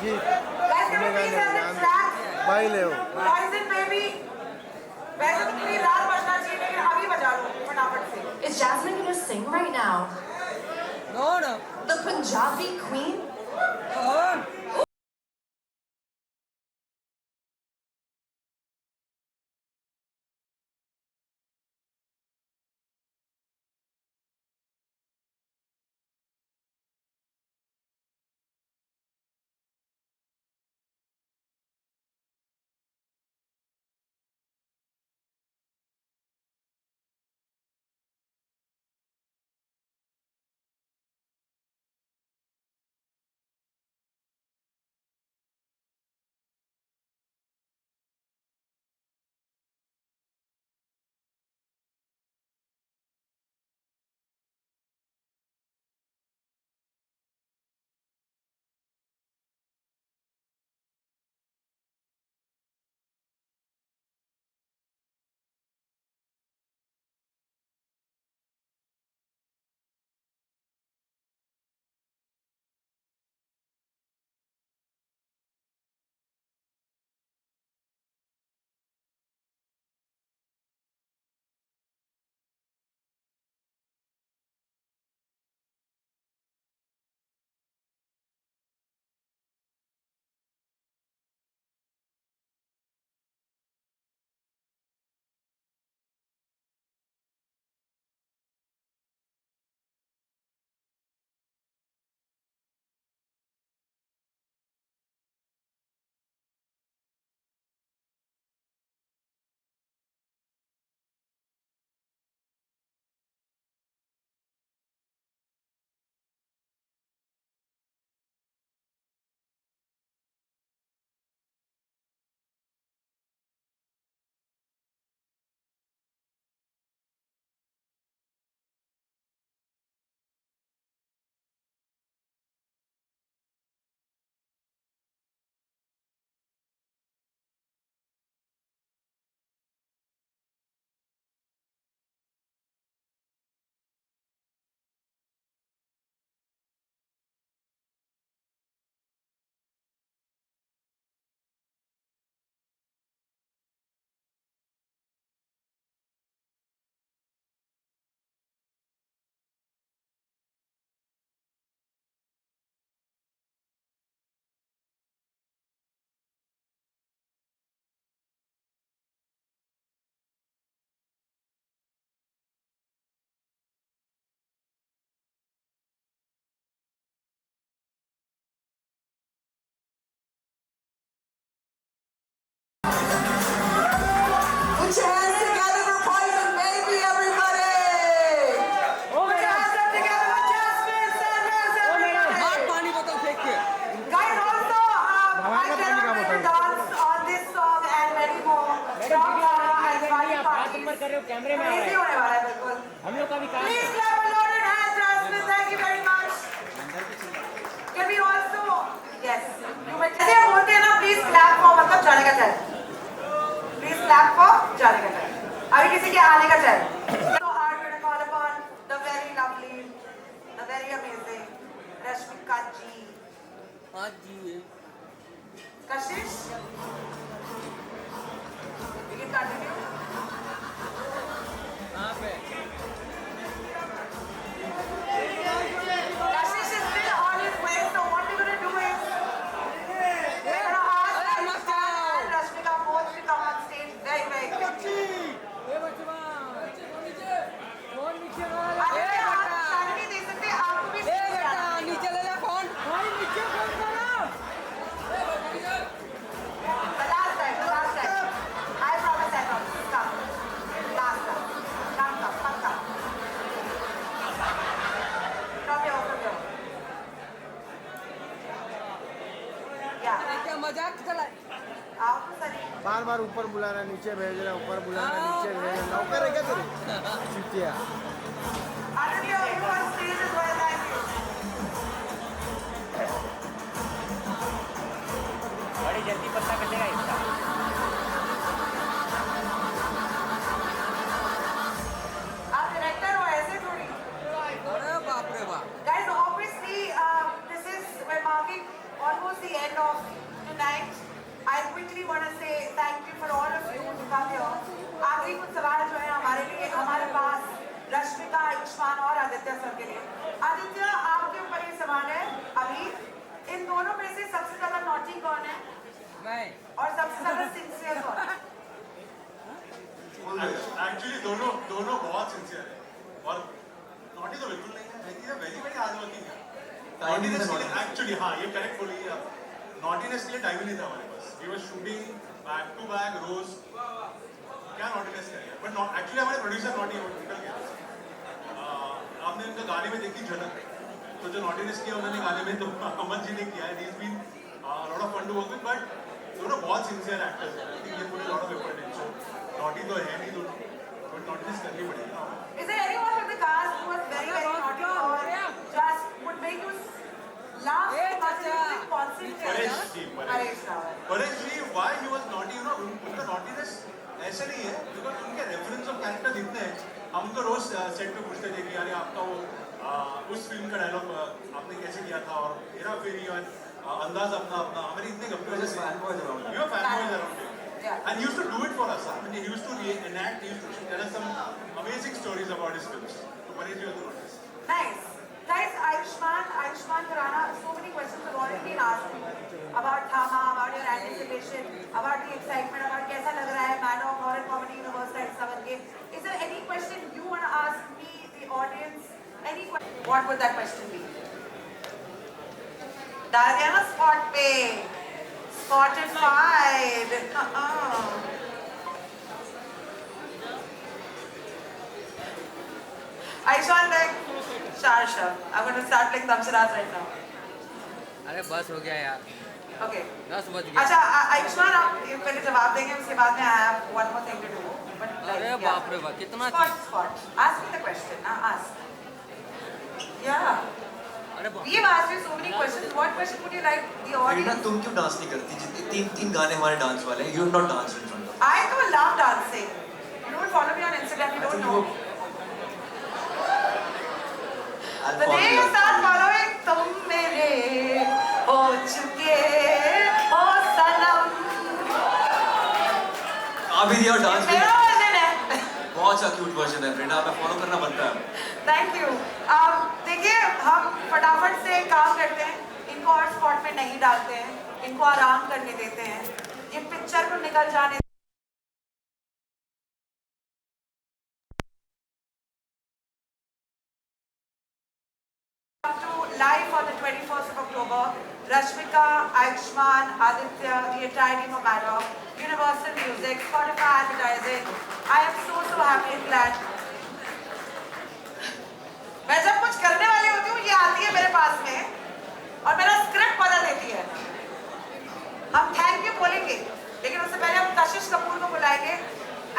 गीत Guys, can we please have the track? भाई ले Poison Baby. वैसे तो पूरी रात बजना चाहिए लेकिन अभी बजा लो फटाफट से. Is Jasmine gonna sing right now? No, no. The Punjabi Queen? Put your hands together for Poison Baby, everybody! Put your hands up together for Jasmine Sanders, everybody! Guys, also, I cannot wait to dance on this song and many more. From Ghana and Bali parties. Crazy होने वाला है बिल्कुल. Please clap a loaded hand, Jasmine. Thank you very much. Can we also, yes, you may. जैसे हम बोलते हैं ना, please clap for मतलब जाने का टाइम. Please clap for जाने का टाइम. अभी किसी के आने का time. So hard to call upon the very lovely, the very amazing Rashmika ji. Kashish? You can continue. Kashish is still on his way, so what we're going to do is we're going to ask Kashish and Rashmika both to come on stage very, very quickly. अरे आप शादी नहीं दे सकते, आपको भी नीचे ले जा phone. The last time. I promise. Come. Last time. Come. From here. Yeah. क्या मजाक चला? आओ तो सही. बार ऊपर बुलाना नीचे भेज रहा ऊपर बुलाना नीचे भेज रहा नौकर है क्या तेरे चुतिया Aditya, you on stage as well. Thank you. बड़ी जल्दी पता कटेगा इसका आप डायरेक्टर हो ऐसे थोड़ी. Guys, obviously, this is we're marking almost the end of really want to say thank you for all of you to come here. आखिरी कुछ सवाल जो है हमारे लिए, हमारे पास रश्मिका, आयुष्मान और आदित्य सर के लिए. आदित्य, आपके ऊपर ये सवाल है. अभी इन दोनों में से सबसे ज्यादा नॉटी कौन है? मैं. और सबसे ज्यादा सिंसियर कौन है? एक्चुअली दोनों बहुत सिंसियर है और नॉटी तो बिल्कुल नहीं है, लेकिन वेरी वेरी हार्ड वर्किंग है. नॉटीनेस के लिए एक्चुअली, हाँ ये करेक्ट बोली है आप. नॉटीनेस के लिए टाइम ही नहीं था हमारे पास. We were shooting back to back रोज. क्या नॉटीनेस करेंगे, बट एक्चुअली हमारे प्रोड्यूसर नॉटी निकल गया. आपने उनका गाने में देखी झलक, तो जो नॉटीनेस किया उन्होंने गाने में तो अमन जी ने किया है. He's been lot of fun to work with, but दोनों बहुत सिंसियर एक्टर्स हैं. आई थिंक ये पूरे लॉट ऑफ एफर्ट है. सो नॉटी तो है नहीं दोनों, बट नॉटीनेस करनी पड़ेगी. Is there anyone with the cast who was very naughty or just would make you laugh because you didn't concentrate? Paresh Rawal. Paresh ji, why he was naughty? You know, उनका naughtiness ऐसे नहीं है, because उनके reference of characters इतने हैं. हम तो रोज set पे पूछते थे कि यार आपका वो उस फिल्म का डायलॉग आपने कैसे किया था और हेरा फेरी और अंदाज अपना हमारे इतने गप्पे वजह से fan boys around. You fan boys around. And he used to do it for us. I mean, he used to enact, he used to tell us some amazing stories about his films. So, Paresh, you are the artist. Nice. Guys, Ayushman Khurrana, so many questions have already been asked about Thama, about your anticipation, about the excitement, about कैसा लग रहा है Madog Horror Comedy Universe का हिस्सा बनके. Is there any question you want to ask me, the audience? Any question? What would that question be? डाल दिया ना spot पे. Spotified. Ayushman, like, Sharsha. I'm going to start like Tamshiraz right now. अरे बस हो गया यार. Okay. 10 बज गए. अच्छा, Ayushman, आप पहले जवाब देंगे, उसके बाद में I have one more thing to do. But अरे बाप रे बाप, कितना spot. Ask me the question. Ask. Yeah. We have asked you so many questions. What question would you like the audience? तुम क्यों डांस नहीं करती? जितने तीन गाने हमारे डांस वाले हैं. You have not danced in front of. I do love dancing. You don't follow me on Instagram. You don't know. The day you start following, तुम मेरे हो चुके हो सनम. अभी दिया डांस. मेरा वर्जन है. बहुत अच्छा क्यूट वर्जन है. फ्रेंड आप फॉलो करना बनता है. Thank you. देखिए, हम फटाफट से काम करते हैं. इनको और स्पॉट में नहीं डालते हैं. इनको आराम करने देते हैं. ये पिक्चर को निकल जाने. Live on the 21st of October, Rashmika, Ayushman, Aditya, the entire team of Madog, Universal Music, Spotify Advertising. I am so happy and glad. मैं जब कुछ करने वाली होती हूँ, ये आती है मेरे पास में और मेरा स्क्रिप्ट बदल देती है. हम थैंक यू बोलेंगे, लेकिन उससे पहले हम कशिश कपूर को बुलाएंगे.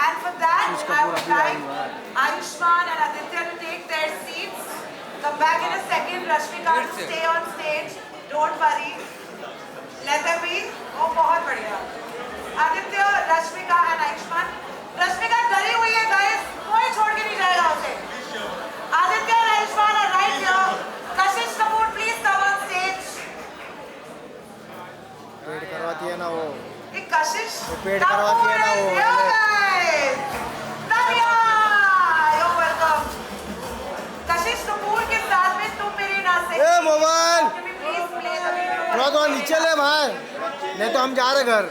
And for that, I would like Ayushman and Aditya to take their seats. Come back in a second. Rashmika to stay on stage. Don't worry. Let them be. Oh, बहुत बढ़िया. Aditya, Rashmika and Ayushman. Rashmika डरी हुई है guys. कोई छोड़ के नहीं जाएगा उसे. Aditya and Ayushman are right here. Kashish Kapoor, please come on stage. Paid करवाती है ना वो. ये कशिश पेड करवाती है ना वो. You're welcome. कशिश कपूर के साथ में तुम मेरे ना से. ए मोबाइल. थोड़ा नीचे ले भाई, नहीं तो हम जा रहे घर.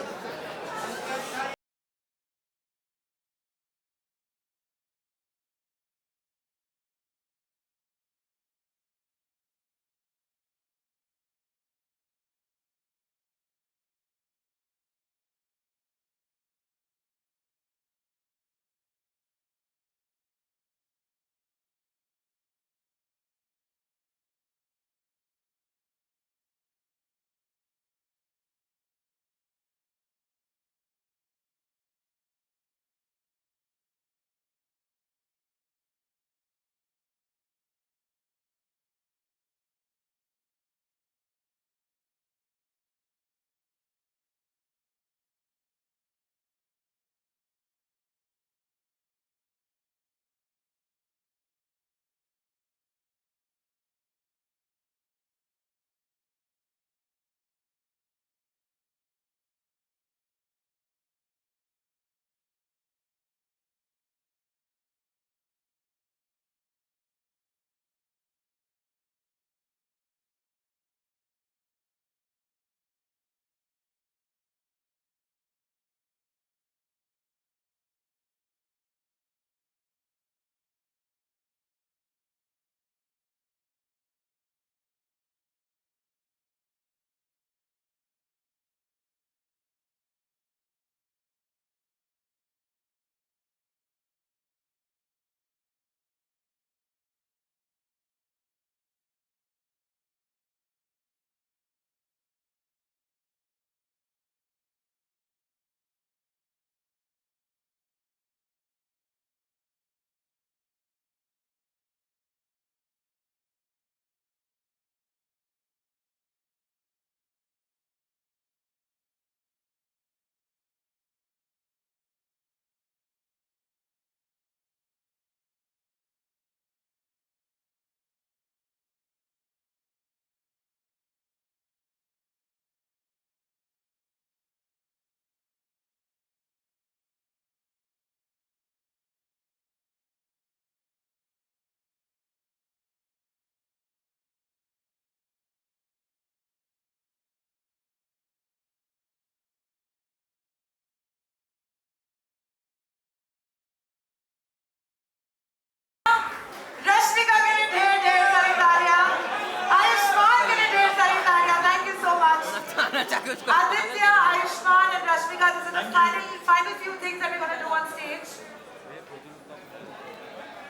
the final few things that we're going to do on stage.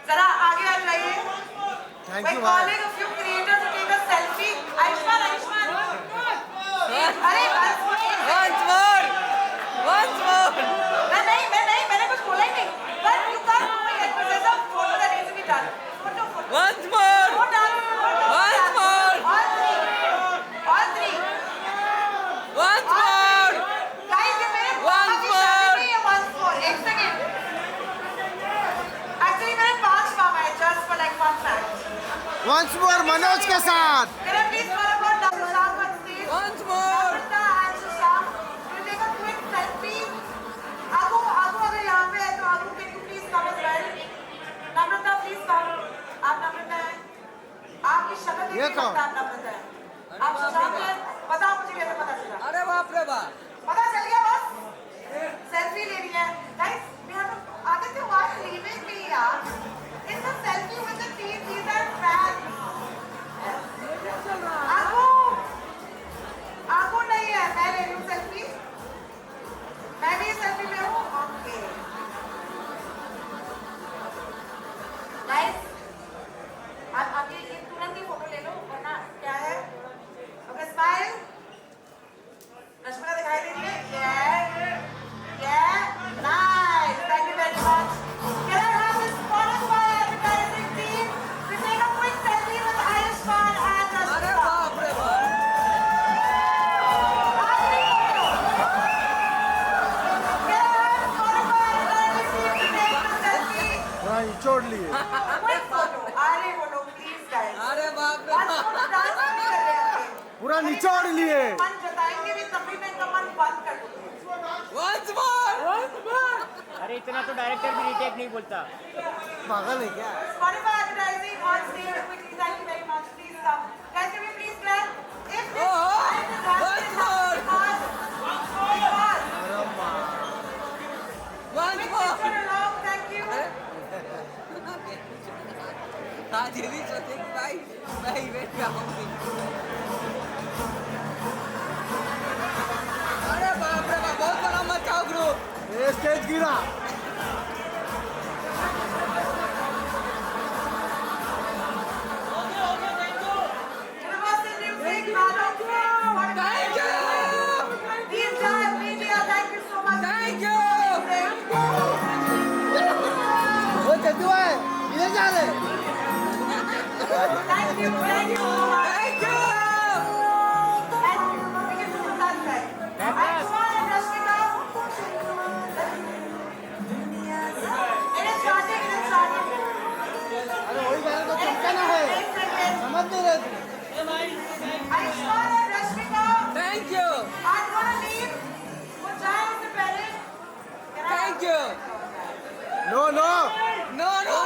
Zara, आगे आ जाइए. Thank We're you, calling a few creators to take a selfie. Ayushman. अरे Once more! नहीं, मैंने कुछ बोला ही नहीं. But you can't do it. There's a photo that needs to be done. Photo. Once more! No dance. Once more! All three. Once more! Guys, ये मेरे Once पापा की शादी नहीं है. Once more. एक second. Actually, मेरे 5 मामा हैं. Just for like fun fact. Once more Manoj के साथ. Can I please call upon Dr. Shah on stage? Once more! Namrata and Shashank, will take a quick selfie. Agu अगर यहाँ पे है तो Agu, can you please come as well? Namrata, please come. आप Namrata हैं? आपकी शक्ल देख ये के कौन? लगता है आप Namrata हैं. आप शशांक हैं? बताओ मुझे कैसे पता चला? अरे बाप रे बाप! पता चल गया बस? सेल्फी लेनी है. Guys, we have to. Aditya, why are you leaving me, yaar? It's a selfie with the team. These are fans. आगू नहीं है. मैं ले रही हूँ सेल्फी. मैं भी सेल्फी में हूँ. ओके. Guys, आप ये तुरंत ही फोटो ले लो वरना क्या है? Okay, smile. रश्मिका दिखाई दे रही है. Nice. Thank you very much. Can I have this followed by advertising team to take a quick selfie with Ayushman and अरे Rashmika? बाप रे बाप! हाँ निचोड़ लिए. अरे बाप रे बाप! पूरा निचोड़ लिए. Once more! अरे इतना तो डायरेक्टर भी रीटेक नहीं बोलता. पागल है क्या? Once more! Thank you. आज ये भी सोचे कि भाई मैं इवेंट में आऊंगी. अरे बाप रे बाप! बहुत बड़ा मचाओ ग्रुप. ये स्टेज गिरा. Universal Music, Madhav. Thank you! Deep dive media, thank you so much. Thank you! वो चंदू है. इधर जा रहे. Thank you so much. Thank you! And we can do that side. Ayushman and Rashmika. It is starting. अरे वही गाना तो चमकाना है. एक second. समझ नहीं रहे. Ayushman and Rashmika Thank you! are gonna leave. वो जाए उससे पहले. Thank you! No. No, no,